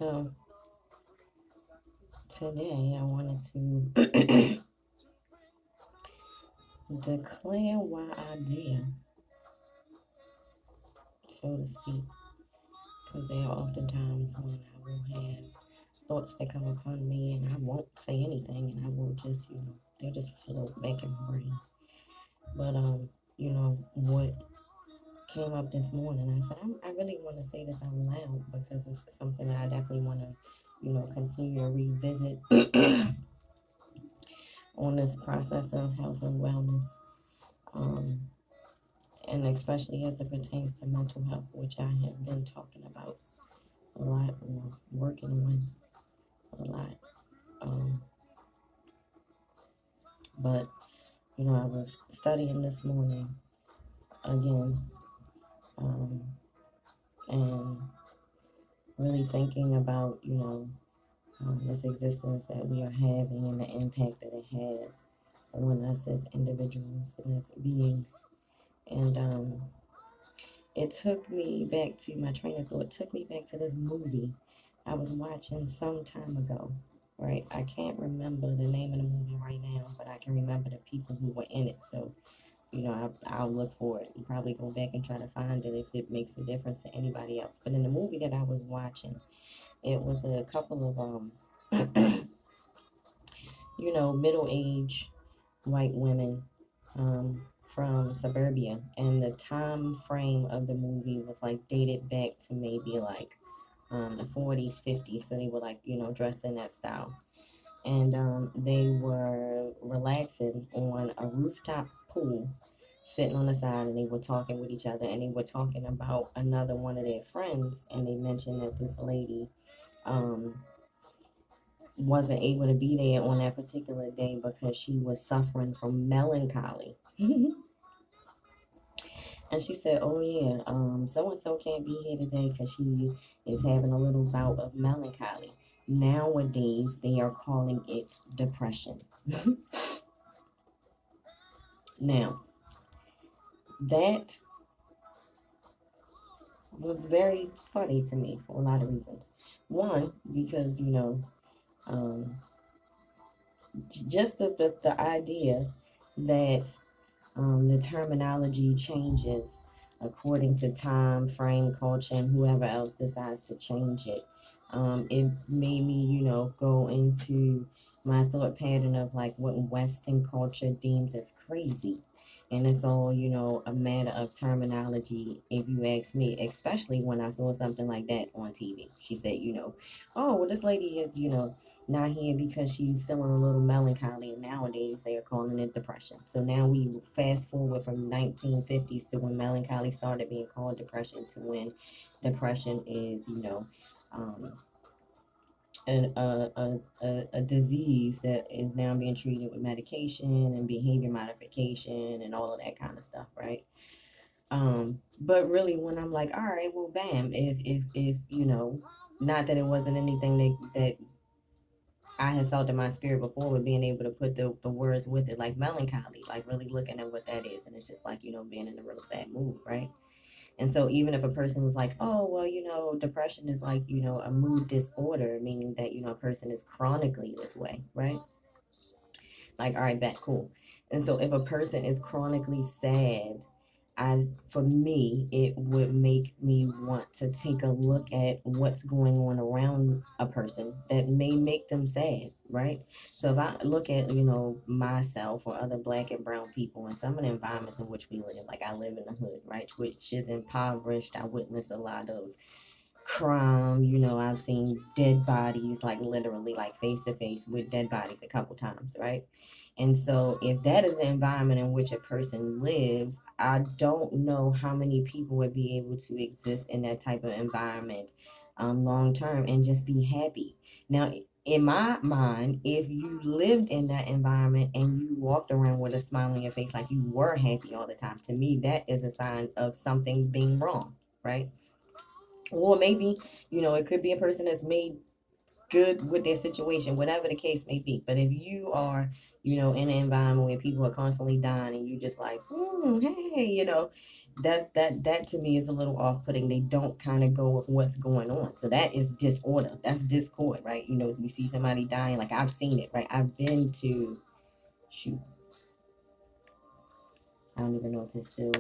So today I wanted to declare why I dare, so to speak, because there are often times when I will have thoughts that come upon me and I won't say anything and I will just, they'll just float back in my brain. But, what came up this morning, I said, I really want to say this out loud because it's something that I definitely want to, continue to revisit on this process of health and wellness. Um, and especially as it pertains to mental health, which I have been talking about a lot, working on a lot. Um, but I was studying this morning again, um, and really thinking about this existence that we are having and the impact that it has on us as individuals and as beings. And it took me back to my train of thought. Took me back to this movie I was watching some time ago. Right, I can't remember the name of the movie right now, but I can remember the people who were in it. So, I'll look for it and probably go back and try to find it if it makes a difference to anybody else. But in the movie that I was watching, it was a couple of middle-aged white women from suburbia, and the time frame of the movie was like dated back to maybe like the 40s, 50s. So they were like, dressed in that style. And they were relaxing on a rooftop pool, sitting on the side, and they were talking with each other, and they were talking about another one of their friends, and they mentioned that this lady um, wasn't able to be there on that particular day because she was suffering from melancholy. And she said, "Oh yeah, so and so can't be here today because she is having a little bout of melancholy. Nowadays, they are calling it depression." Now, that was very funny to me for a lot of reasons. One, because um, just the idea that the terminology changes according to time, frame, culture, and whoever else decides to change it. It made me, go into my thought pattern of like what Western culture deems as crazy. And it's all, a matter of terminology, if you ask me, especially when I saw something like that on TV. She said, oh, well, this lady is, not here because she's feeling a little melancholy, and nowadays they are calling it depression. So now we fast forward from 1950s to when melancholy started being called depression to when depression is, um, a disease that is now being treated with medication and behavior modification and all of that kind of stuff, right? But really, when I'm like, all right, well, bam, if not that it wasn't anything that I have felt in my spirit before with being able to put the words with it, like melancholy, like really looking at what that is. And it's just like, being in a real sad mood, right? And so even if a person was like, oh, well, depression is like, a mood disorder, meaning that, a person is chronically this way, right? Like, all right, bet, cool. And so if a person is chronically sad, for me, it would make me want to take a look at what's going on around a person that may make them sad, right? So if I look at, myself or other black and brown people and some of the environments in which we live, like I live in the hood, right, which is impoverished. I witnessed a lot of crime. I've seen dead bodies, like literally, like face to face with dead bodies a couple times, right? And so, if that is the environment in which a person lives, I don't know how many people would be able to exist in that type of environment long term and just be happy. Now, in my mind, if you lived in that environment and you walked around with a smile on your face like you were happy all the time, to me, that is a sign of something being wrong, right? Or maybe, it could be a person that's made good with their situation, whatever the case may be. But if you are, in an environment where people are constantly dying and you just like, hey, That to me is a little off-putting. They don't kind of go with what's going on. So that is disorder. That's discord, right? You know, you see somebody dying, like I've seen it, right? I've been to shoot. I don't even know if it's still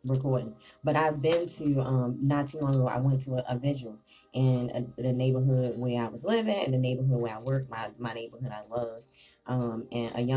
recording, but I've been to not too long ago. I went to a vigil in the neighborhood where I was living, and the neighborhood where I work, my neighborhood I love, and a young